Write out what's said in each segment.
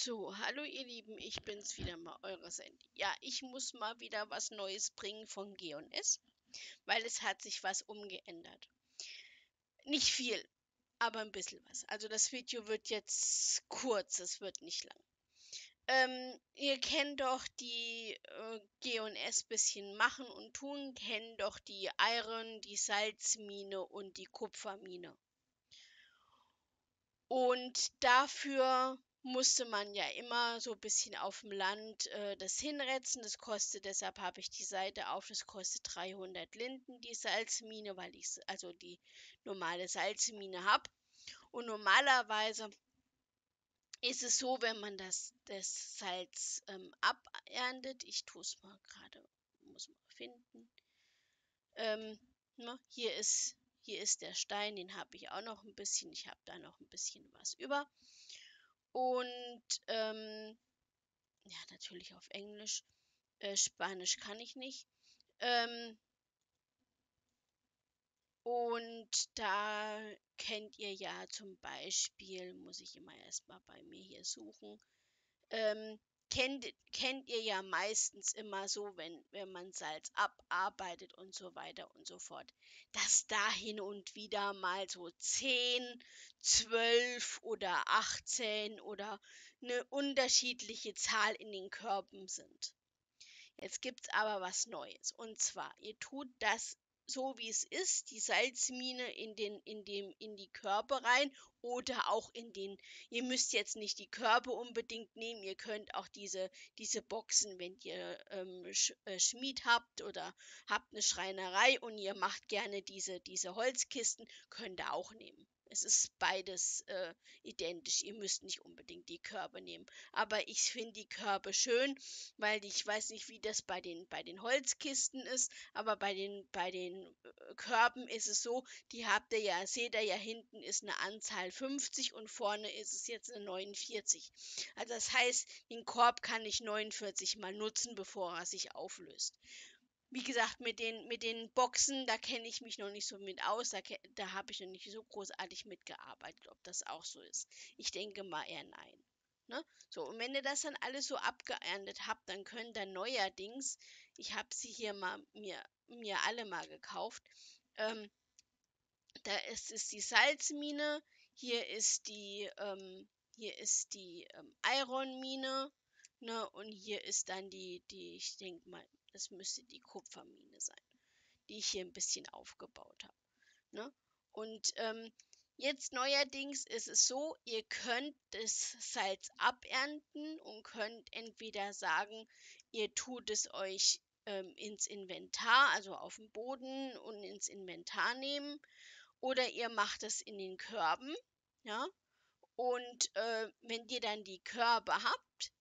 So, hallo ihr Lieben, ich bin's wieder mal, eure Sandy. Ja, ich muss mal wieder was Neues bringen von G&S, weil es hat sich was umgeändert. Nicht viel, aber ein bisschen was. Also das Video wird jetzt kurz, es wird nicht lang. Ihr kennt doch die G&S bisschen machen und tun, kennen doch die Iron, die Salzmine und die Kupfermine. Und dafür musste man ja immer so ein bisschen auf dem Land das hinretzen. Das kostet, deshalb habe ich die Seite auf, das kostet 300 Linden, die Salzmine, weil ich also die normale Salzmine habe. Und normalerweise ist es so, wenn man das Salz aberntet, ich tue es mal gerade, muss mal finden. Ähm, ne, hier ist der Stein, den habe ich auch noch ein bisschen, ich habe da noch ein bisschen was über. Und ja, natürlich auf Englisch. Spanisch kann ich nicht. Ähm, und da kennt ihr ja zum Beispiel, muss ich immer erstmal bei mir hier suchen, ähm, kennt ihr ja meistens immer so, wenn man Salz abarbeitet und so weiter und so fort, dass da hin und wieder mal so 10, 12 oder 18 oder eine unterschiedliche Zahl in den Körben sind. Jetzt gibt's aber was Neues. Und zwar, ihr tut das so wie es ist, die Salzmine in die Körbe rein oder auch ihr müsst jetzt nicht die Körbe unbedingt nehmen, ihr könnt auch diese Boxen, wenn ihr Schmied habt oder habt eine Schreinerei und ihr macht gerne diese Holzkisten, könnt ihr auch nehmen. Es ist beides identisch. Ihr müsst nicht unbedingt die Körbe nehmen. Aber ich finde die Körbe schön, weil ich weiß nicht, wie das bei den Holzkisten ist, aber bei den Körben ist es so, die habt ihr ja, seht ihr ja, hinten ist eine Anzahl 50 und vorne ist es jetzt eine 49. Also das heißt, den Korb kann ich 49 mal nutzen, bevor er sich auflöst. Wie gesagt, mit den Boxen, da kenne ich mich noch nicht so mit aus, da habe ich noch nicht so großartig mitgearbeitet, ob das auch so ist. Ich denke mal eher nein. Ne? So, und wenn ihr das dann alles so abgeerntet habt, dann könnt ihr neuerdings, ich habe sie hier mir alle mal gekauft, ähm, da ist es die Salzmine, hier ist die Ironmine, ne, und hier ist dann ich denke mal, das müsste die Kupfermine sein, die ich hier ein bisschen aufgebaut habe, ne? Und jetzt neuerdings ist es so, ihr könnt das Salz abernten und könnt entweder sagen, ihr tut es euch ins Inventar, also auf den Boden und ins Inventar nehmen, oder ihr macht es in den Körben, ja. Und wenn ihr dann die Körbe habt,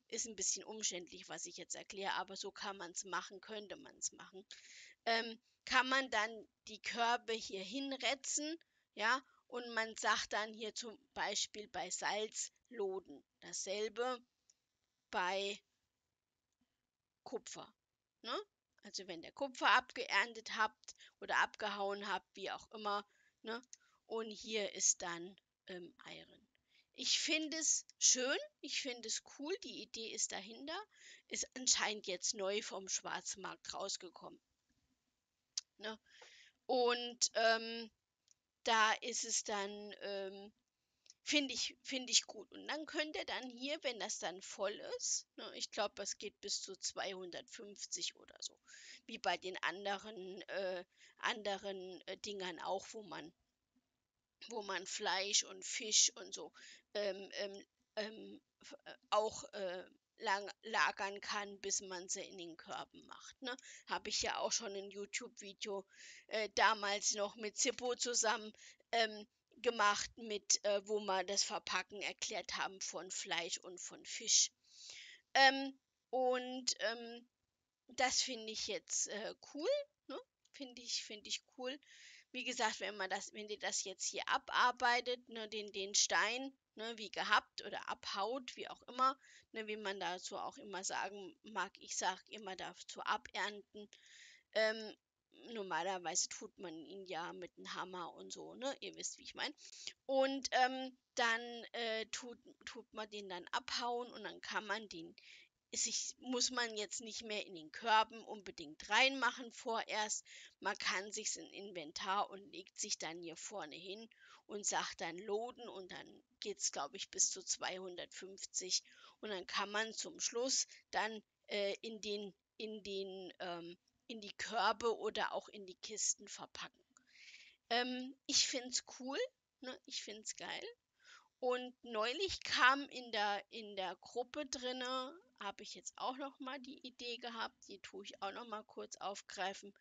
ist ein bisschen umständlich, was ich jetzt erkläre, aber so kann man es machen, könnte man es machen. Kann man dann die Körbe hier hinretzen, ja, und man sagt dann hier zum Beispiel bei Salz loden. Dasselbe bei Kupfer, ne? Also wenn der Kupfer abgeerntet habt oder abgehauen habt, wie auch immer, ne? Und hier ist dann Iron. Ich finde es schön, ich finde es cool, die Idee ist dahinter, ist anscheinend jetzt neu vom Schwarzmarkt rausgekommen, ne? Und da ist es dann, finde ich gut. Und dann könnt ihr dann hier, wenn das dann voll ist, ne, ich glaube, das geht bis zu 250 oder so, wie bei den anderen Dingern auch, wo man Fleisch und Fisch und so ähm, ähm, auch lagern kann, bis man sie in den Körben macht. Ne? Habe ich ja auch schon ein YouTube-Video damals noch mit Zippo zusammen ähm, gemacht, wo wir das Verpacken erklärt haben von Fleisch und von Fisch. Ähm, und das finde ich jetzt cool. Ne? Finde ich cool. Wie gesagt, wenn ihr das jetzt hier abarbeitet, ne, den Stein, ne, wie gehabt oder abhaut, wie auch immer, ne, wie man dazu auch immer sagen mag, ich sage immer dazu abernten, ähm, normalerweise tut man ihn ja mit einem Hammer und so, ne? Ihr wisst, wie ich meine. Und dann tut man den dann abhauen und dann kann man den muss man jetzt nicht mehr in den Körben unbedingt reinmachen vorerst. Man kann sich's in Inventar und legt sich dann hier vorne hin und sagt dann loaden und dann geht's, glaube ich, bis zu 250 und dann kann man zum Schluss dann in die Körbe oder auch in die Kisten verpacken. Ich find's cool, ne? Ich find's geil. Und neulich kam in der Gruppe drinne, habe ich jetzt auch noch mal die Idee gehabt, die tue ich auch noch mal kurz aufgreifen.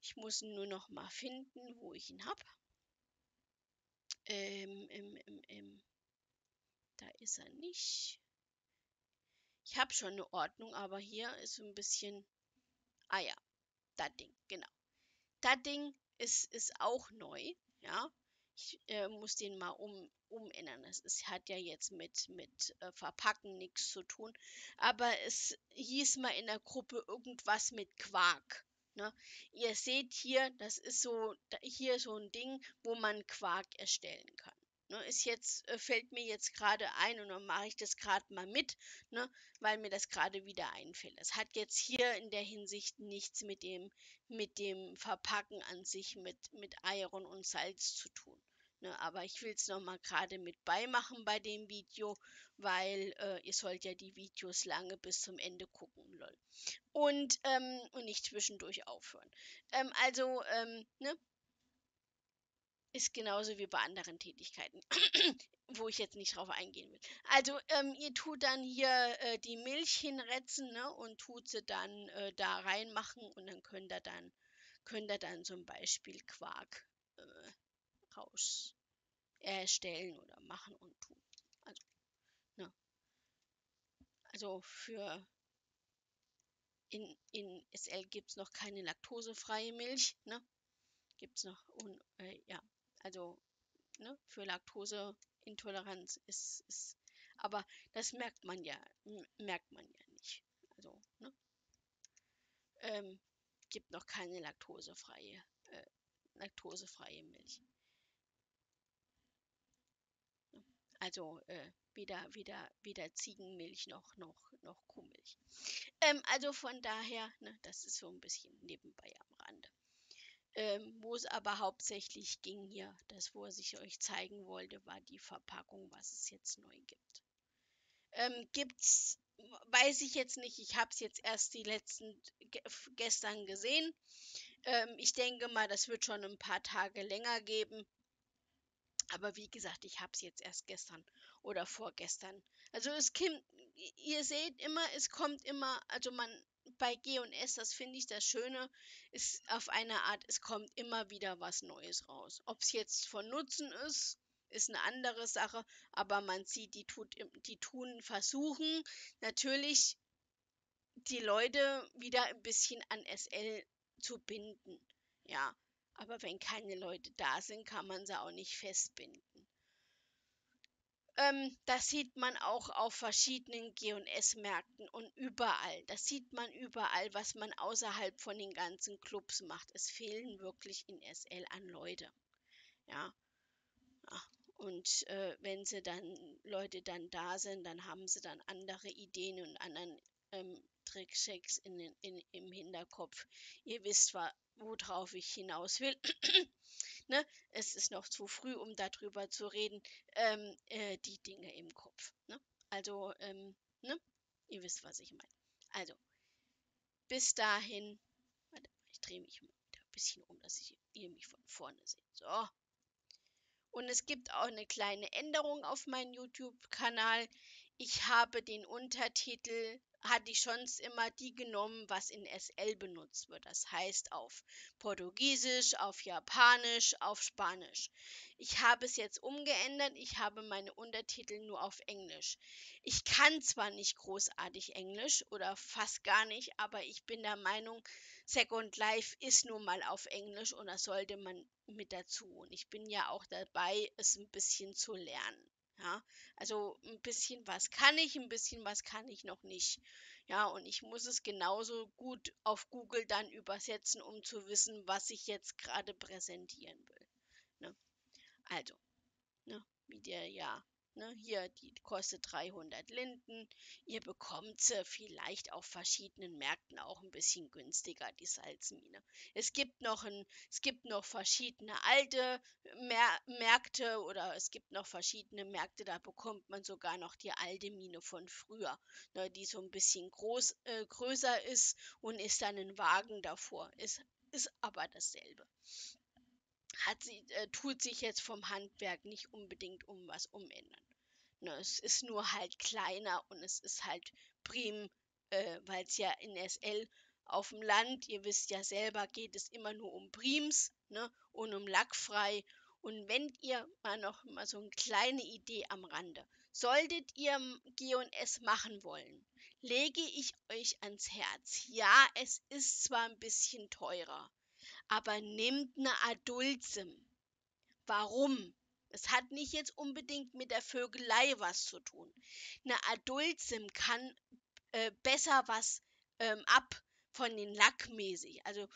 Ich muss ihn nur noch mal finden, wo ich ihn habe. Da ist er nicht. Ich habe schon eine Ordnung, aber hier ist so ein bisschen. Ah ja, das Ding, genau. Das Ding ist auch neu, ja. Ich muss den mal umändern. Hat ja jetzt mit Verpacken nichts zu tun. Aber es hieß mal in der Gruppe irgendwas mit Quark. Ne? Ihr seht hier, das ist hier so ein Ding, wo man Quark erstellen kann. Ne? Fällt mir jetzt gerade ein und dann mache ich das gerade mal mit, ne? Weil mir das gerade wieder einfällt. Es hat jetzt hier in der Hinsicht nichts mit dem Verpacken an sich mit Iron und Salz zu tun. Ne, aber ich will es nochmal gerade mit beimachen bei dem Video, weil ihr sollt ja die Videos lange bis zum Ende gucken, lol. Und nicht zwischendurch aufhören. Ne, ist genauso wie bei anderen Tätigkeiten, wo ich jetzt nicht drauf eingehen will. Also, ihr tut dann hier die Milch hinretzen, ne, und tut sie dann da reinmachen und dann könnt ihr dann zum Beispiel Quark raus erstellen oder machen und tun. Also, ne, also in SL gibt es noch keine laktosefreie Milch, ne? Gibt es noch, ja, also ne, für Laktoseintoleranz aber das merkt man ja nicht. Also, ne, ähm, gibt noch keine laktosefreie Milch. Ne? Also weder Ziegenmilch noch Kuhmilch. Also von daher, ne, das ist so ein bisschen nebenbei am Rande. Wo es aber hauptsächlich ging hier, was ich euch zeigen wollte, war die Verpackung, was es jetzt neu gibt. Gibt's, weiß ich jetzt nicht, ich habe es jetzt erst gestern gesehen. Ich denke mal, das wird schon ein paar Tage länger geben. Aber wie gesagt, ich habe es jetzt erst gestern oder vorgestern. Also ihr seht immer, es kommt immer, also bei G&S, das finde ich das Schöne, ist auf eine Art, es kommt immer wieder was Neues raus. Ob es jetzt von Nutzen ist eine andere Sache, aber man sieht, versuchen natürlich die Leute wieder ein bisschen an SL zu binden. Ja, aber wenn keine Leute da sind, kann man sie auch nicht festbinden. Das sieht man auch auf verschiedenen G&S-Märkten und überall. Das sieht man überall, was man außerhalb von den ganzen Clubs macht. Es fehlen wirklich in SL an Leute. Ja, ja. Und wenn Leute dann da sind, dann haben sie dann andere Ideen und anderen Trickchecks im Hinterkopf. Ihr wisst, worauf ich hinaus will. Ne? Es ist noch zu früh, um darüber zu reden, die Dinge im Kopf. Ne? Also, ne? Ihr wisst, was ich meine. Also, bis dahin, warte, ich drehe mich mal wieder ein bisschen um, dass ihr mich von vorne seht. So. Und es gibt auch eine kleine Änderung auf meinem YouTube-Kanal. Ich habe den Untertitel, hatte ich sonst immer die genommen, was in SL benutzt wird. Das heißt auf Portugiesisch, auf Japanisch, auf Spanisch. Ich habe es jetzt umgeändert. Ich habe meine Untertitel nur auf Englisch. Ich kann zwar nicht großartig Englisch oder fast gar nicht, aber ich bin der Meinung, Second Life ist nun mal auf Englisch und das sollte man mit dazu. Und ich bin ja auch dabei, es ein bisschen zu lernen. Ja, also ein bisschen was kann ich noch nicht. Ja, und ich muss es genauso gut auf Google dann übersetzen, um zu wissen, was ich jetzt gerade präsentieren will. Ne? Also, ne, wie der ja, ne, hier, die kostet 300 Linden. Ihr bekommt sie vielleicht auf verschiedenen Märkten auch ein bisschen günstiger, die Salzmine. Es gibt noch verschiedene alte Märkte oder es gibt noch verschiedene Märkte, da bekommt man sogar noch die alte Mine von früher, ne, die so ein bisschen größer ist und ist dann ein Wagen davor. Ist aber dasselbe. Tut sich jetzt vom Handwerk nicht unbedingt um was umändern. Ne, es ist nur halt kleiner und es ist halt prim, weil es ja in SL auf dem Land, ihr wisst ja selber, geht es immer nur um Prims, ne, und um lackfrei. Und wenn ihr mal so eine kleine Idee am Rande, solltet ihr G&S machen wollen, lege ich euch ans Herz. Ja, es ist zwar ein bisschen teurer, aber nehmt eine Adultsim. Warum? Es hat nicht jetzt unbedingt mit der Vögelei was zu tun. Eine Adultsim kann besser was ab von den Lackmäßig. Also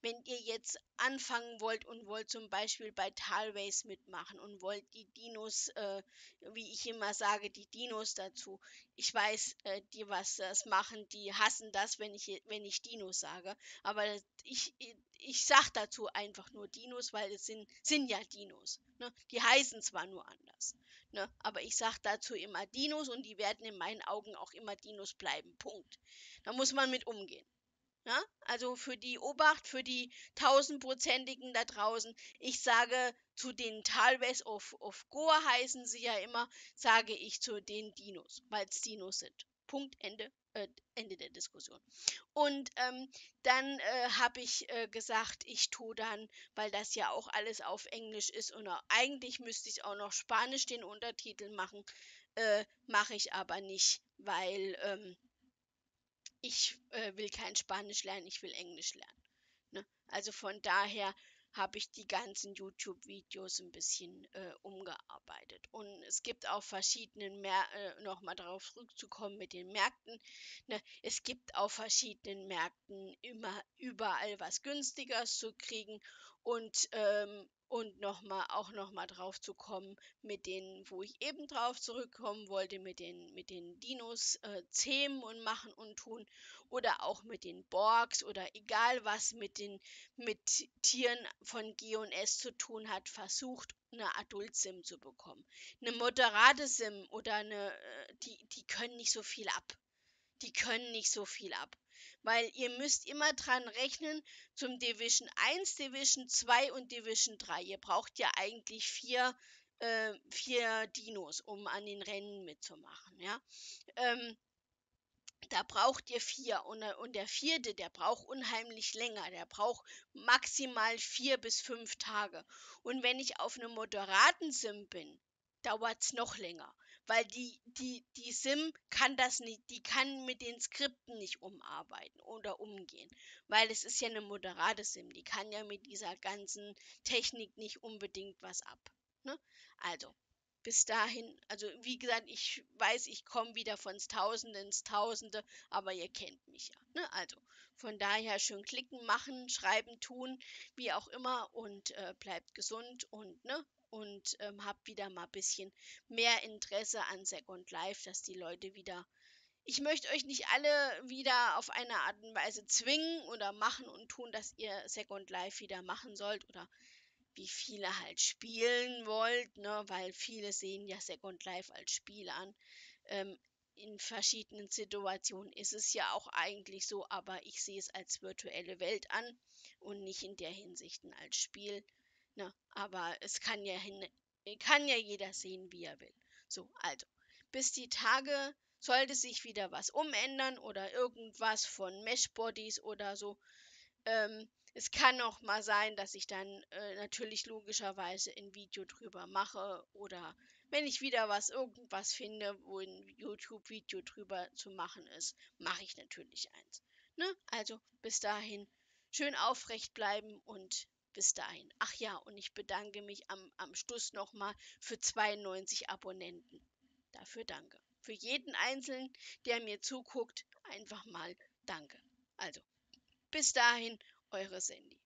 wenn ihr jetzt anfangen wollt und wollt zum Beispiel bei Talways mitmachen und wollt die Dinos, wie ich immer sage, die Dinos dazu. Ich weiß, die was das machen, die hassen das, wenn ich Dinos sage. Aber ich sag dazu einfach nur Dinos, weil sind ja Dinos. Ne? Die heißen zwar nur anders. Ne? Aber ich sage dazu immer Dinos und die werden in meinen Augen auch immer Dinos bleiben. Punkt. Da muss man mit umgehen. Ja? Also für die Obacht, für die tausendprozentigen da draußen, ich sage zu den Talwes of Goa heißen sie ja immer, sage ich zu den Dinos, weil es Dinos sind. Punkt, Ende der Diskussion. Und dann habe ich gesagt, ich tue dann, weil das ja auch alles auf Englisch ist und eigentlich müsste ich auch noch Spanisch den Untertitel machen, mache ich aber nicht, weil ich will kein Spanisch lernen, ich will Englisch lernen. Ne? Also von daher habe ich die ganzen YouTube-Videos ein bisschen umgearbeitet. Und es gibt auch nochmal darauf zurückzukommen mit den Märkten. Ne? Es gibt auf verschiedenen Märkten immer überall was günstigeres zu kriegen und nochmal drauf zu kommen mit den, wo ich eben drauf zurückkommen wollte, mit den Dinos zähmen und machen und tun oder auch mit den Borgs oder egal was mit Tieren von G&S zu tun hat, versucht eine Adult-Sim zu bekommen. Eine moderate Sim oder die können nicht so viel ab. Die können nicht so viel ab. Weil ihr müsst immer dran rechnen, zum Division 1, Division 2 und Division 3. Ihr braucht ja eigentlich vier Dinos, um an den Rennen mitzumachen. Ja? Da braucht ihr vier und der vierte, der braucht unheimlich länger. Der braucht maximal 4 bis 5 Tage. Und wenn ich auf einem moderaten Sim bin, dauert es noch länger. Weil die Sim kann das nicht, die kann mit den Skripten nicht umarbeiten oder umgehen. Weil es ist ja eine moderate Sim, die kann ja mit dieser ganzen Technik nicht unbedingt was ab. Ne? Also, bis dahin, also wie gesagt, ich weiß, ich komme wieder von Tausende ins Tausende, aber ihr kennt mich ja. Ne? Also von daher schön klicken, machen, schreiben, tun, wie auch immer und bleibt gesund und habt wieder mal ein bisschen mehr Interesse an Second Life, dass die Leute wieder. Ich möchte euch nicht alle wieder auf eine Art und Weise zwingen oder machen und tun, dass ihr Second Life wieder machen sollt oder wie viele halt spielen wollt, ne? Weil viele sehen ja Second Life als Spiel an. Ähm, in verschiedenen Situationen ist es ja auch eigentlich so, aber ich sehe es als virtuelle Welt an und nicht in der Hinsicht als Spiel. Ne? Aber kann ja jeder sehen, wie er will. So, also, bis die Tage sollte sich wieder was umändern oder irgendwas von Mesh-Bodies oder so, es kann auch mal sein, dass ich dann natürlich logischerweise ein Video drüber mache oder wenn ich wieder irgendwas finde, wo ein YouTube-Video drüber zu machen ist, mache ich natürlich eins. Ne? Also bis dahin schön aufrecht bleiben und bis dahin. Ach ja, und ich bedanke mich am Schluss nochmal für 92 Abonnenten. Dafür danke. für jeden Einzelnen, der mir zuguckt, einfach mal Danke. Also, bis dahin, eure Sandy.